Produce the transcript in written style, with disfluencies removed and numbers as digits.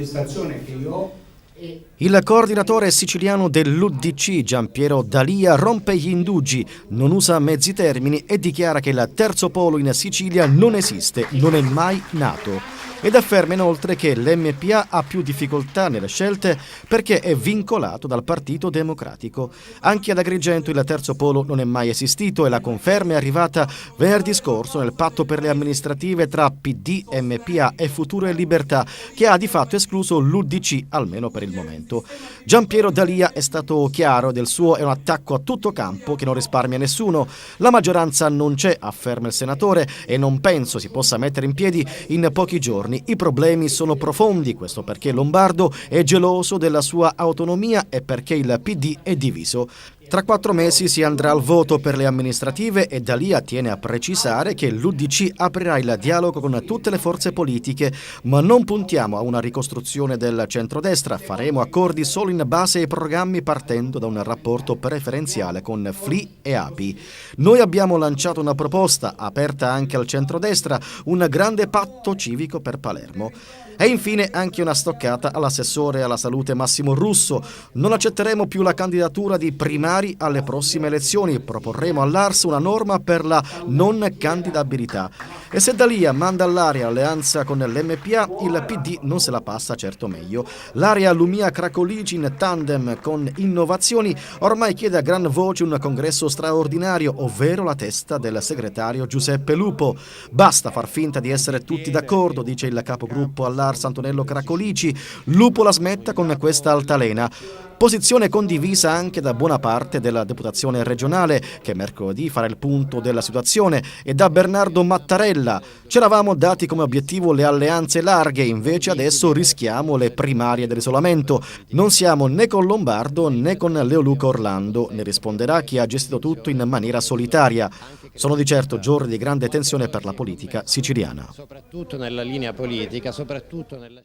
l'amministrazione che io ho. Il coordinatore siciliano dell'UDC, Giampiero D'Alia, rompe gli indugi, non usa mezzi termini e dichiara che il terzo polo in Sicilia non esiste, non è mai nato. Ed afferma inoltre che l'MPA ha più difficoltà nelle scelte perché è vincolato dal Partito Democratico. Anche ad Agrigento il terzo polo non è mai esistito e la conferma è arrivata venerdì scorso nel patto per le amministrative tra PD, MPA e Futuro e Libertà, che ha di fatto escluso l'UDC, almeno per il momento. Giampiero D'Alia è stato chiaro, del suo è un attacco a tutto campo che non risparmia nessuno. La maggioranza non c'è, afferma il senatore, e non penso si possa mettere in piedi in pochi giorni. I problemi sono profondi, questo perché Lombardo è geloso della sua autonomia e perché il PD è diviso. Tra 4 mesi si andrà al voto per le amministrative e D'Alia tiene a precisare che l'UDC aprirà il dialogo con tutte le forze politiche, ma non puntiamo a una ricostruzione del centrodestra, faremo accordi solo in base ai programmi partendo da un rapporto preferenziale con FLI e API. Noi abbiamo lanciato una proposta, aperta anche al centrodestra, un grande patto civico per Palermo. E infine anche una stoccata all'assessore alla salute Massimo Russo. Non accetteremo più la candidatura di primari alle prossime elezioni. Proporremo all'ARS una norma per la non candidabilità. E se D'Alia manda all'aria alleanza con l'MPA, il PD non se la passa certo meglio. L'area Lumia Cracolici in tandem con Innovazioni ormai chiede a gran voce un congresso straordinario, ovvero la testa del segretario Giuseppe Lupo. Basta far finta di essere tutti d'accordo, dice il capogruppo all'ARS Antonello Cracolici. Lupo la smetta con questa altalena. Posizione condivisa anche da buona parte della deputazione regionale, che mercoledì farà il punto della situazione, e da Bernardo Mattarella. C'eravamo dati come obiettivo le alleanze larghe, invece adesso rischiamo le primarie dell'isolamento. Non siamo né con Lombardo né con Leoluca Orlando, ne risponderà chi ha gestito tutto in maniera solitaria. Sono di certo giorni di grande tensione per la politica siciliana. Soprattutto nella linea politica, soprattutto nella...